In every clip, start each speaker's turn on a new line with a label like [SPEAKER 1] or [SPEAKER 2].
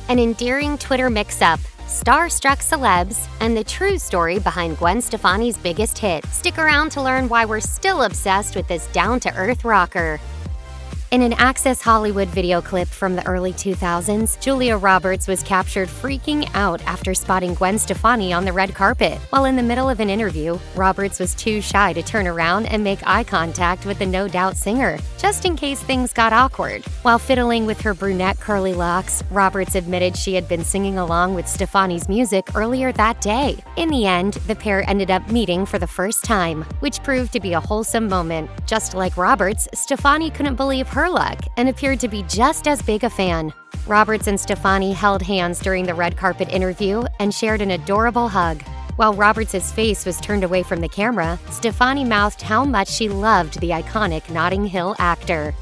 [SPEAKER 1] an endearing Twitter mix-up, star-struck celebs, and the true story behind Gwen Stefani's biggest hit. Stick around to learn why we're still obsessed with this down-to-earth rocker. In an Access Hollywood video clip from the early 2000s, Julia Roberts was captured freaking out after spotting Gwen Stefani on the red carpet. While in the middle of an interview, Roberts was too shy to turn around and make eye contact with the No Doubt singer, just in case things got awkward. While fiddling with her brunette curly locks, Roberts admitted she had been singing along with Stefani's music earlier that day. In the end, the pair ended up meeting for the first time, which proved to be a wholesome moment. Just like Roberts, Stefani couldn't believe her luck and appeared to be just as big a fan. Roberts and Stefani held hands during the red carpet interview and shared an adorable hug. While Roberts' face was turned away from the camera, Stefani mouthed how much she loved the iconic Notting Hill actor.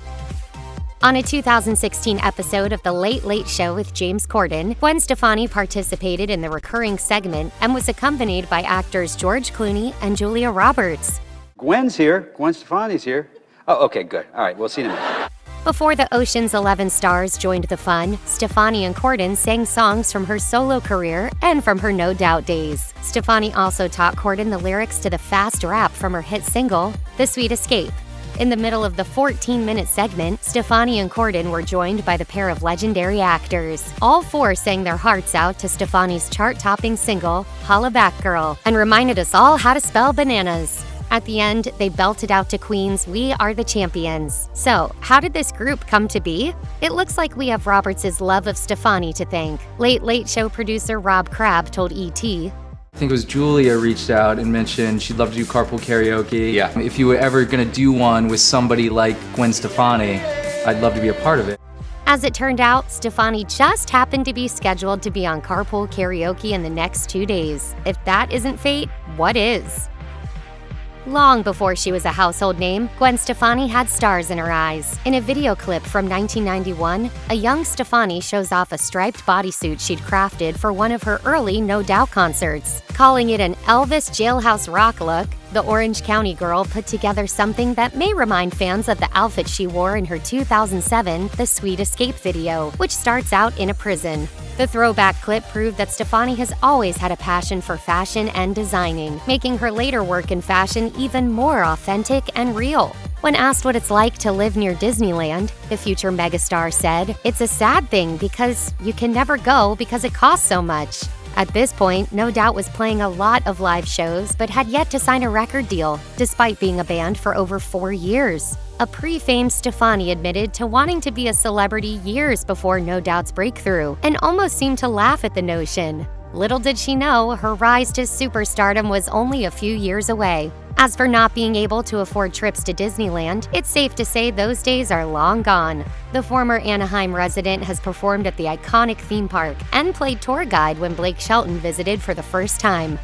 [SPEAKER 1] On a 2016 episode of The Late Late Show with James Corden, Gwen Stefani participated in the recurring segment and was accompanied by actors George Clooney and Julia Roberts.
[SPEAKER 2] Gwen's here. Gwen Stefani's here. Oh, okay, good. All right, we'll see you in a minute.
[SPEAKER 1] Before the Ocean's 11 stars joined the fun, Stefani and Corden sang songs from her solo career and from her No Doubt days. Stefani also taught Corden the lyrics to the fast rap from her hit single, The Sweet Escape. In the middle of the 14-minute segment, Stefani and Corden were joined by the pair of legendary actors. All four sang their hearts out to Stefani's chart-topping single, Holla Back Girl, and reminded us all how to spell bananas. At the end, they belted out to Queen's We Are the Champions. So, how did this group come to be? It looks like we have Roberts' love of Stefani to thank. Late Late Show producer Rob Crabb told E.T.,
[SPEAKER 3] I think it was Julia reached out and mentioned she'd love to do Carpool Karaoke.
[SPEAKER 2] Yeah.
[SPEAKER 3] If you were ever gonna do one with somebody like Gwen Stefani, I'd love to be a part of it.
[SPEAKER 1] As it turned out, Stefani just happened to be scheduled to be on Carpool Karaoke in the next 2 days. If that isn't fate, what is? Long before she was a household name, Gwen Stefani had stars in her eyes. In a video clip from 1991, a young Stefani shows off a striped bodysuit she'd crafted for one of her early No Doubt concerts. Calling it an Elvis Jailhouse Rock look, the Orange County girl put together something that may remind fans of the outfit she wore in her 2007 The Sweet Escape video, which starts out in a prison. The throwback clip proved that Stefani has always had a passion for fashion and designing, making her later work in fashion even more authentic and real. When asked what it's like to live near Disneyland, the future megastar said, "It's a sad thing because you can never go because it costs so much." At this point, No Doubt was playing a lot of live shows but had yet to sign a record deal, despite being a band for over 4 years. A pre-fame Stefani admitted to wanting to be a celebrity years before No Doubt's breakthrough, and almost seemed to laugh at the notion. Little did she know, her rise to superstardom was only a few years away. As for not being able to afford trips to Disneyland, it's safe to say those days are long gone. The former Anaheim resident has performed at the iconic theme park and played tour guide when Blake Shelton visited for the first time.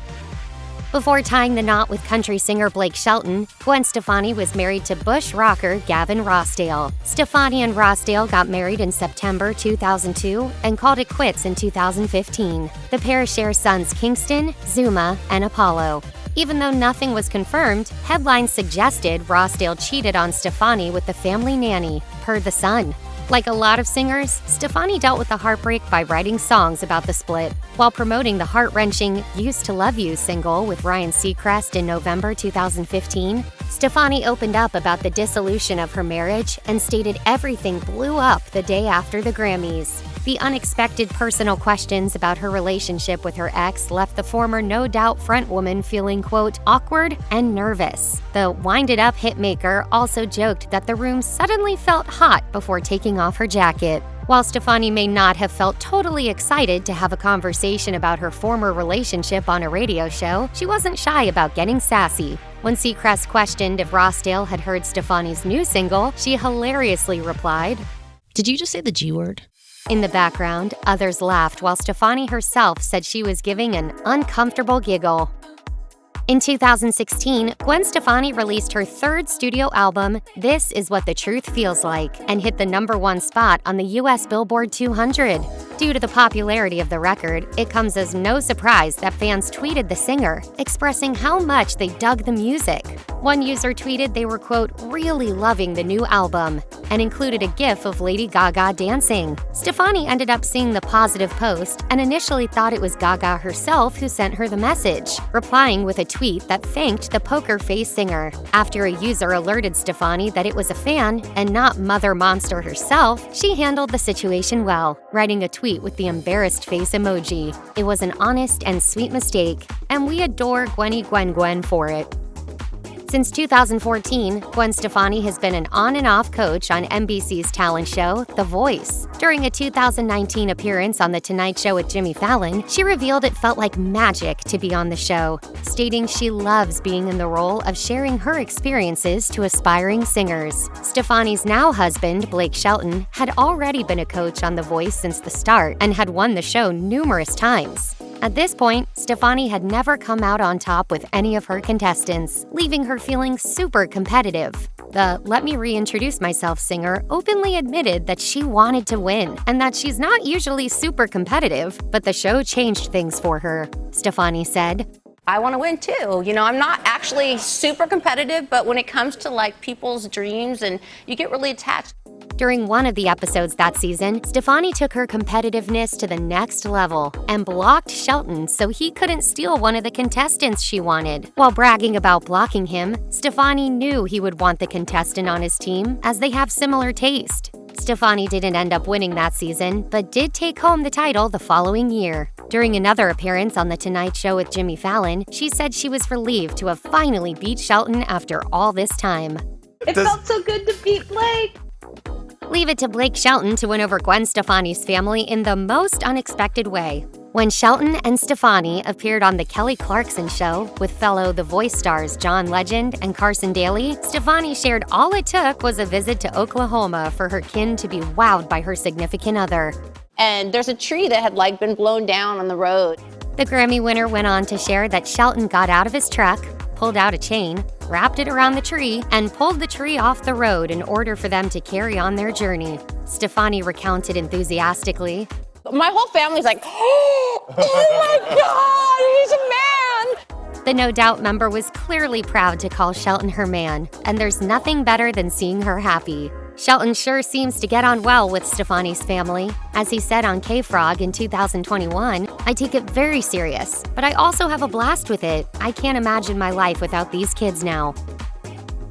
[SPEAKER 1] Before tying the knot with country singer Blake Shelton, Gwen Stefani was married to bush rocker Gavin Rossdale. Stefani and Rossdale got married in September 2002 and called it quits in 2015. The pair share sons Kingston, Zuma, and Apollo. Even though nothing was confirmed, headlines suggested Rossdale cheated on Stefani with the family nanny, per The Sun. Like a lot of singers, Stefani dealt with the heartbreak by writing songs about the split. While promoting the heart-wrenching Used to Love You single with Ryan Seacrest in November 2015, Stefani opened up about the dissolution of her marriage and stated everything blew up the day after the Grammys. The unexpected personal questions about her relationship with her ex left the former No Doubt frontwoman feeling, quote, awkward and nervous. The wind-it-up hitmaker also joked that the room suddenly felt hot before taking off her jacket. While Stefani may not have felt totally excited to have a conversation about her former relationship on a radio show, she wasn't shy about getting sassy. When Seacrest questioned if Rossdale had heard Stefani's new single, she hilariously replied,
[SPEAKER 4] "Did you just say the G word?"
[SPEAKER 1] In the background, others laughed while Stefani herself said she was giving an uncomfortable giggle. In 2016, Gwen Stefani released her third studio album, This Is What the Truth Feels Like, and hit the #1 spot on the US Billboard 200. Due to the popularity of the record, it comes as no surprise that fans tweeted the singer, expressing how much they dug the music. One user tweeted they were, quote, really loving the new album, and included a gif of Lady Gaga dancing. Stefani ended up seeing the positive post and initially thought it was Gaga herself who sent her the message, replying with a tweet that thanked the poker face singer. After a user alerted Stefani that it was a fan and not Mother Monster herself, she handled the situation well, writing a tweet with the embarrassed face emoji. It was an honest and sweet mistake, and we adore Gwen for it. Since 2014, Gwen Stefani has been an on and off coach on NBC's talent show, The Voice. During a 2019 appearance on The Tonight Show with Jimmy Fallon, she revealed it felt like magic to be on the show, stating she loves being in the role of sharing her experiences to aspiring singers. Stefani's now husband, Blake Shelton, had already been a coach on The Voice since the start and had won the show numerous times. At this point, Stefani had never come out on top with any of her contestants, leaving her feeling super competitive. The Let Me Reintroduce Myself singer openly admitted that she wanted to win and that she's not usually super competitive, but the show changed things for her. Stefani said,
[SPEAKER 5] I want to win too. I'm not actually super competitive, but when it comes to like people's dreams and you get really attached.
[SPEAKER 1] During one of the episodes that season, Stefani took her competitiveness to the next level and blocked Shelton so he couldn't steal one of the contestants she wanted. While bragging about blocking him, Stefani knew he would want the contestant on his team as they have similar taste. Stefani didn't end up winning that season, but did take home the title the following year. During another appearance on The Tonight Show with Jimmy Fallon, she said she was relieved to have finally beat Shelton after all this time.
[SPEAKER 6] It felt so good to beat Blake.
[SPEAKER 1] Leave it to Blake Shelton to win over Gwen Stefani's family in the most unexpected way. When Shelton and Stefani appeared on The Kelly Clarkson Show with fellow The Voice stars John Legend and Carson Daly, Stefani shared all it took was a visit to Oklahoma for her kin to be wowed by her significant other.
[SPEAKER 5] And there's a tree that had like been blown down on the road.
[SPEAKER 1] The Grammy winner went on to share that Shelton got out of his truck, pulled out a chain, wrapped it around the tree, and pulled the tree off the road in order for them to carry on their journey. Stefani recounted enthusiastically,
[SPEAKER 5] My whole family's like, oh my God, he's a man!
[SPEAKER 1] The No Doubt member was clearly proud to call Shelton her man, and there's nothing better than seeing her happy. Shelton sure seems to get on well with Stefani's family. As he said on K-Frog in 2021, I take it very serious, but I also have a blast with it. I can't imagine my life without these kids now.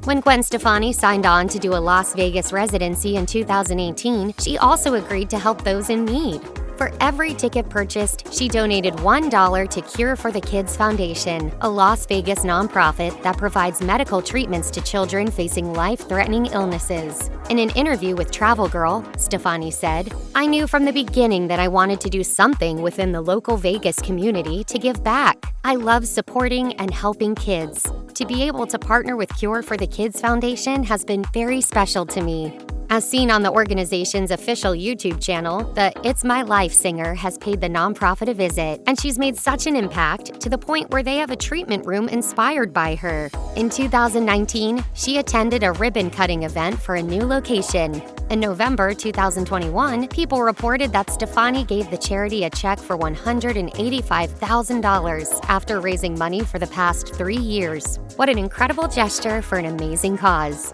[SPEAKER 1] When Gwen Stefani signed on to do a Las Vegas residency in 2018, she also agreed to help those in need. For every ticket purchased, she donated $1 to Cure for the Kids Foundation, a Las Vegas nonprofit that provides medical treatments to children facing life-threatening illnesses. In an interview with Travel Girl, Stefani said, I knew from the beginning that I wanted to do something within the local Vegas community to give back. I love supporting and helping kids. To be able to partner with Cure for the Kids Foundation has been very special to me. As seen on the organization's official YouTube channel, the It's My Life singer has paid the nonprofit a visit, and she's made such an impact to the point where they have a treatment room inspired by her. In 2019, she attended a ribbon-cutting event for a new location. In November 2021, people reported that Stefani gave the charity a check for $185,000 after raising money for the past 3 years. What an incredible gesture for an amazing cause.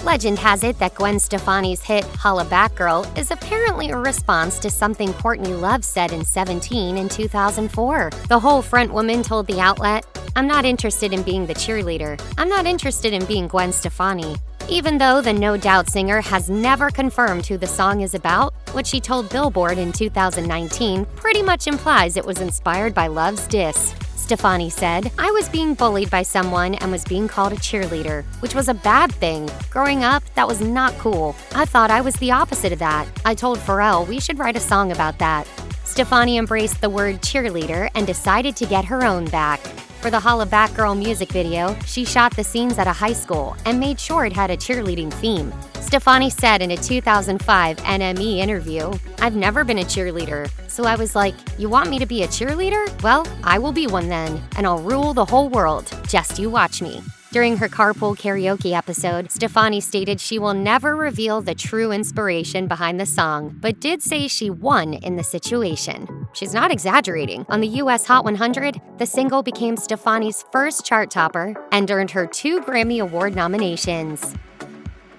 [SPEAKER 1] Legend has it that Gwen Stefani's hit Holla Back Girl is apparently a response to something Courtney Love said in 17 in 2004. The whole frontwoman told the outlet, I'm not interested in being the cheerleader. I'm not interested in being Gwen Stefani. Even though the No Doubt singer has never confirmed who the song is about, what she told Billboard in 2019 pretty much implies it was inspired by Love's diss. Stefani said, I was being bullied by someone and was being called a cheerleader, which was a bad thing. Growing up, that was not cool. I thought I was the opposite of that. I told Pharrell we should write a song about that. Stefani embraced the word cheerleader and decided to get her own back. For the Holla Back Girl music video, she shot the scenes at a high school and made sure it had a cheerleading theme. Stefani said in a 2005 NME interview, I've never been a cheerleader, so I was like, you want me to be a cheerleader? Well, I will be one then, and I'll rule the whole world. Just you watch me. During her Carpool Karaoke episode, Stefani stated she will never reveal the true inspiration behind the song, but did say she won in the situation. She's not exaggerating. On the US Hot 100, the single became Stefani's first chart topper and earned her 2 Grammy Award nominations.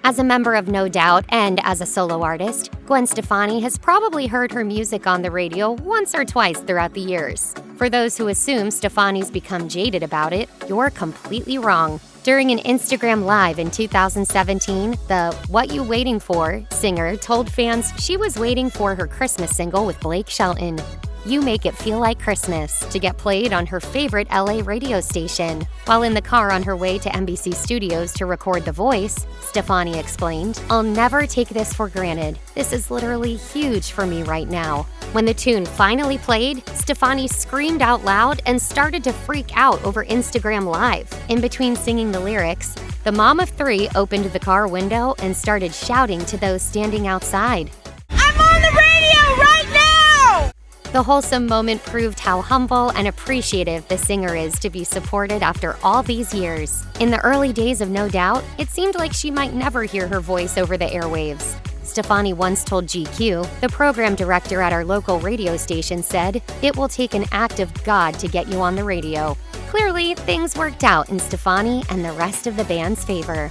[SPEAKER 1] As a member of No Doubt and as a solo artist, Gwen Stefani has probably heard her music on the radio once or twice throughout the years. For those who assume Stefani's become jaded about it, you're completely wrong. During an Instagram Live in 2017, the What You Waiting For singer told fans she was waiting for her Christmas single with Blake Shelton, You Make It Feel Like Christmas, to get played on her favorite LA radio station. While in the car on her way to NBC Studios to record The Voice, Stefani explained, I'll never take this for granted. This is literally huge for me right now. When the tune finally played, Stefani screamed out loud and started to freak out over Instagram Live. In between singing the lyrics, the mom of 3 opened the car window and started shouting to those standing outside.
[SPEAKER 6] I'm on the radio right now!
[SPEAKER 1] The wholesome moment proved how humble and appreciative the singer is to be supported after all these years. In the early days of No Doubt, it seemed like she might never hear her voice over the airwaves. Stefani once told GQ, the program director at our local radio station said, it will take an act of God to get you on the radio. Clearly, things worked out in Stefani and the rest of the band's favor.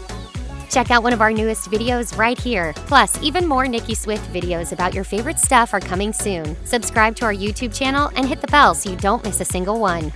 [SPEAKER 1] Check out one of our newest videos right here. Plus, even more Nicki Swift videos about your favorite stuff are coming soon. Subscribe to our YouTube channel and hit the bell so you don't miss a single one.